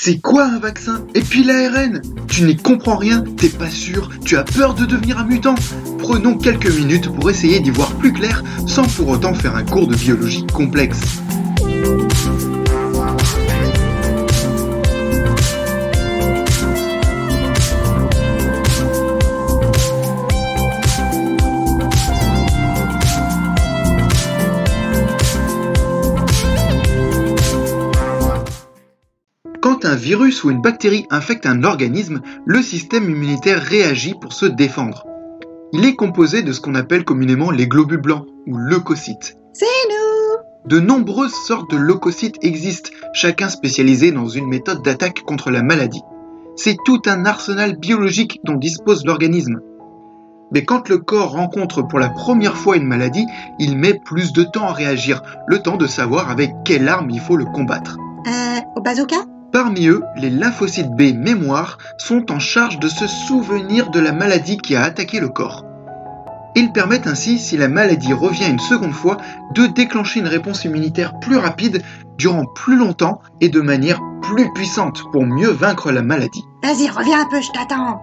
C'est quoi un vaccin? Et puis l'ARN? Tu n'y comprends rien, t'es pas sûr, tu as peur de devenir un mutant? Prenons quelques minutes pour essayer d'y voir plus clair sans pour autant faire un cours de biologie complexe. Quand un virus ou une bactérie infecte un organisme, le système immunitaire réagit pour se défendre. Il est composé de ce qu'on appelle communément les globules blancs ou leucocytes. C'est nous! De nombreuses sortes de leucocytes existent, chacun spécialisé dans une méthode d'attaque contre la maladie. C'est tout un arsenal biologique dont dispose l'organisme. Mais quand le corps rencontre pour la première fois une maladie, il met plus de temps à réagir, le temps de savoir avec quelle arme il faut le combattre. Au bazooka? Parmi eux, les lymphocytes B mémoire sont en charge de se souvenir de la maladie qui a attaqué le corps. Ils permettent ainsi, si la maladie revient une seconde fois, de déclencher une réponse immunitaire plus rapide, durant plus longtemps et de manière plus puissante pour mieux vaincre la maladie. Vas-y, reviens un peu, je t'attends.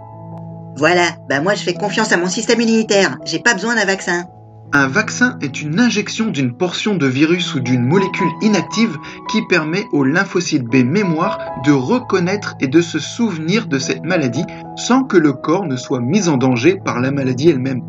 Voilà, moi je fais confiance à mon système immunitaire, j'ai pas besoin d'un vaccin. Un vaccin est une injection d'une portion de virus ou d'une molécule inactive qui permet aux lymphocytes B mémoire de reconnaître et de se souvenir de cette maladie sans que le corps ne soit mis en danger par la maladie elle-même.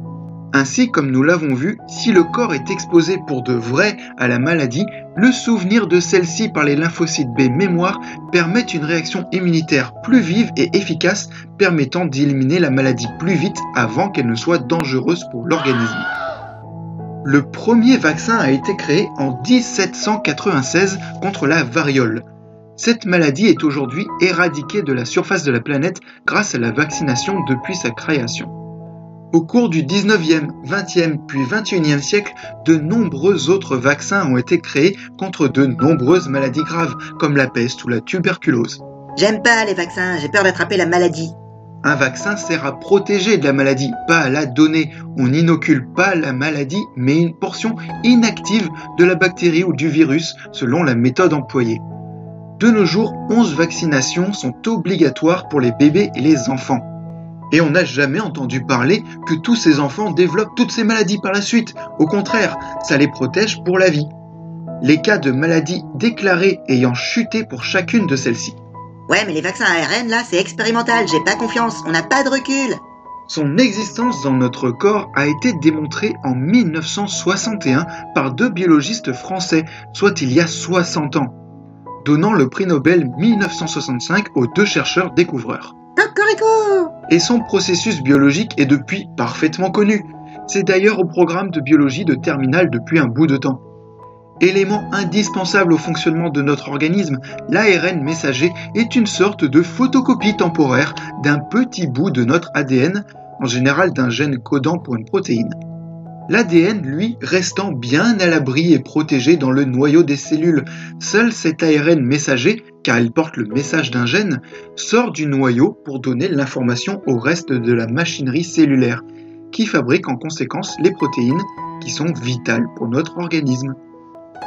Ainsi, comme nous l'avons vu, si le corps est exposé pour de vrai à la maladie, le souvenir de celle-ci par les lymphocytes B mémoire permet une réaction immunitaire plus vive et efficace, permettant d'éliminer la maladie plus vite avant qu'elle ne soit dangereuse pour l'organisme. Le premier vaccin a été créé en 1796 contre la variole. Cette maladie est aujourd'hui éradiquée de la surface de la planète grâce à la vaccination depuis sa création. Au cours du 19e, 20e puis 21e siècle, de nombreux autres vaccins ont été créés contre de nombreuses maladies graves, comme la peste ou la tuberculose. J'aime pas les vaccins, j'ai peur d'attraper la maladie. Un vaccin sert à protéger de la maladie, pas à la donner. On n'inocule pas la maladie, mais une portion inactive de la bactérie ou du virus, selon la méthode employée. De nos jours, 11 vaccinations sont obligatoires pour les bébés et les enfants. Et on n'a jamais entendu parler que tous ces enfants développent toutes ces maladies par la suite. Au contraire, ça les protège pour la vie. Les cas de maladies déclarées ayant chuté pour chacune de celles-ci. Ouais, mais les vaccins ARN, là, c'est expérimental, j'ai pas confiance, on n'a pas de recul. Son existence dans notre corps a été démontrée en 1961 par deux biologistes français, soit il y a 60 ans, donnant le prix Nobel 1965 aux deux chercheurs découvreurs. Cocorico! Et son processus biologique est depuis parfaitement connu. C'est d'ailleurs au programme de biologie de terminale depuis un bout de temps. Élément indispensable au fonctionnement de notre organisme, l'ARN messager est une sorte de photocopie temporaire d'un petit bout de notre ADN, en général d'un gène codant pour une protéine. L'ADN, lui, restant bien à l'abri et protégé dans le noyau des cellules, seul cet ARN messager, car il porte le message d'un gène, sort du noyau pour donner l'information au reste de la machinerie cellulaire, qui fabrique en conséquence les protéines qui sont vitales pour notre organisme.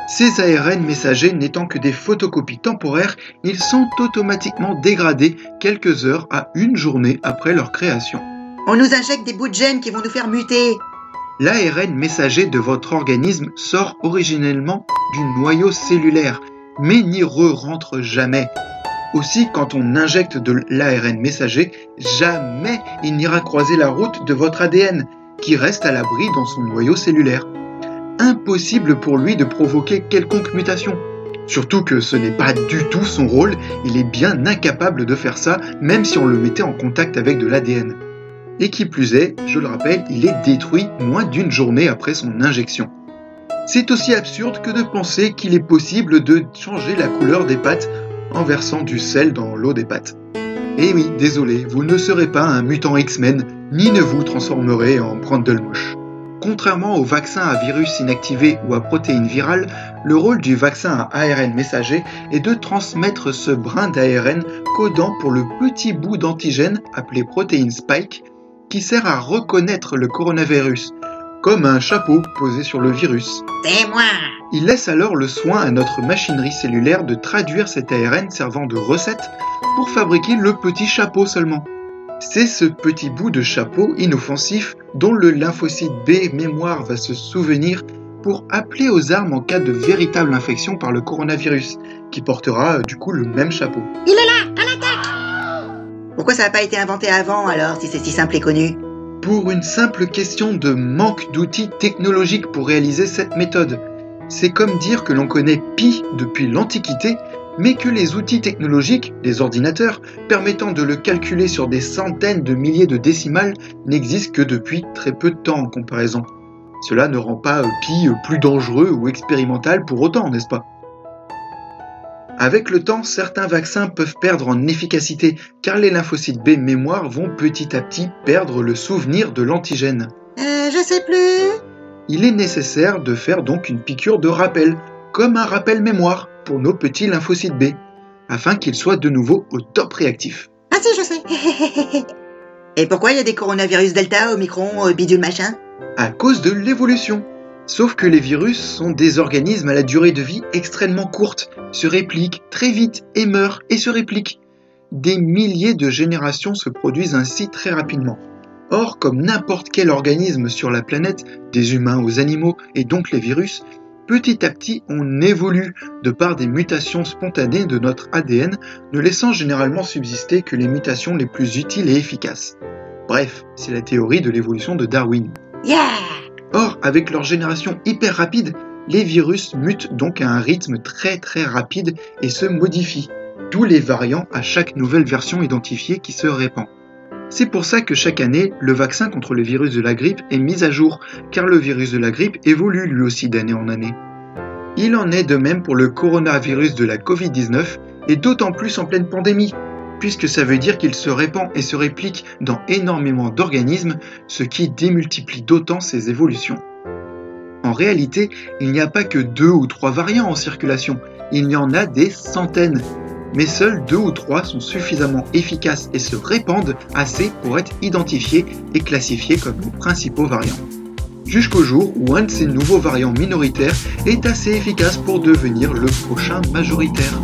Ces ARN messagers n'étant que des photocopies temporaires, ils sont automatiquement dégradés quelques heures à une journée après leur création. On nous injecte des bouts de gènes qui vont nous faire muter. L'ARN messager de votre organisme sort originellement du noyau cellulaire, mais n'y re-rentre jamais. Aussi, quand on injecte de l'ARN messager, jamais il n'ira croiser la route de votre ADN, qui reste à l'abri dans son noyau cellulaire. Impossible pour lui de provoquer quelconque mutation. Surtout que ce n'est pas du tout son rôle, il est bien incapable de faire ça, même si on le mettait en contact avec de l'ADN. Et qui plus est, je le rappelle, il est détruit moins d'une journée après son injection. C'est aussi absurde que de penser qu'il est possible de changer la couleur des pâtes en versant du sel dans l'eau des pâtes. Et oui, désolé, vous ne serez pas un mutant X-Men, ni ne vous transformerez en Brundlemouche. Contrairement aux vaccins à virus inactivé ou à protéines virales, le rôle du vaccin à ARN messager est de transmettre ce brin d'ARN codant pour le petit bout d'antigène appelé protéine spike qui sert à reconnaître le coronavirus. comme un chapeau posé sur le virus. C'est moi. Il laisse alors le soin à notre machinerie cellulaire de traduire cet ARN servant de recette pour fabriquer le petit chapeau seulement. C'est ce petit bout de chapeau inoffensif dont le lymphocyte B mémoire va se souvenir pour appeler aux armes en cas de véritable infection par le coronavirus, qui portera du coup le même chapeau. Il est là, à l'attaque. Pourquoi ça n'a pas été inventé avant alors, si c'est si simple et connu? Pour une simple question de manque d'outils technologiques pour réaliser cette méthode. C'est comme dire que l'on connaît pi depuis l'Antiquité, mais que les outils technologiques, les ordinateurs, permettant de le calculer sur des centaines de milliers de décimales, n'existent que depuis très peu de temps en comparaison. Cela ne rend pas pi plus dangereux ou expérimental pour autant, n'est-ce pas? Avec le temps, certains vaccins peuvent perdre en efficacité, car les lymphocytes B mémoire vont petit à petit perdre le souvenir de l'antigène. Je sais plus. Il est nécessaire de faire donc une piqûre de rappel, comme un rappel mémoire pour nos petits lymphocytes B, afin qu'ils soient de nouveau au top réactif. Ah si, je sais. Et pourquoi il y a des coronavirus Delta, Omicron, bidule machin? À cause de l'évolution. Sauf que les virus sont des organismes à la durée de vie extrêmement courte, se répliquent très vite et meurent et se répliquent. Des milliers de générations se produisent ainsi très rapidement. Or, comme n'importe quel organisme sur la planète, des humains aux animaux et donc les virus, petit à petit on évolue de par des mutations spontanées de notre ADN, ne laissant généralement subsister que les mutations les plus utiles et efficaces. Bref, c'est la théorie de l'évolution de Darwin. Yeah! Or, avec leur génération hyper rapide, les virus mutent donc à un rythme très rapide et se modifient, d'où les variants à chaque nouvelle version identifiée qui se répand. C'est pour ça que chaque année, le vaccin contre le virus de la grippe est mis à jour, car le virus de la grippe évolue lui aussi d'année en année. Il en est de même pour le coronavirus de la Covid-19, et d'autant plus en pleine pandémie, puisque ça veut dire qu'il se répand et se réplique dans énormément d'organismes, ce qui démultiplie d'autant ses évolutions. En réalité, il n'y a pas que 2 ou 3 variants en circulation, il y en a des centaines. Mais seuls 2 ou 3 sont suffisamment efficaces et se répandent assez pour être identifiés et classifiés comme les principaux variants. Jusqu'au jour où un de ces nouveaux variants minoritaires est assez efficace pour devenir le prochain majoritaire.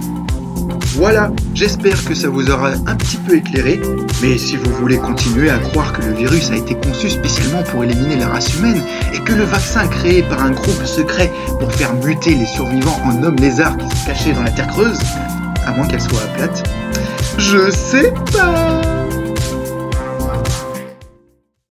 Voilà, j'espère que ça vous aura un petit peu éclairé, mais si vous voulez continuer à croire que le virus a été conçu spécialement pour éliminer la race humaine et que le vaccin créé par un groupe secret pour faire muter les survivants en hommes lézards qui se cachaient dans la terre creuse, à moins qu'elle soit plate, je sais pas.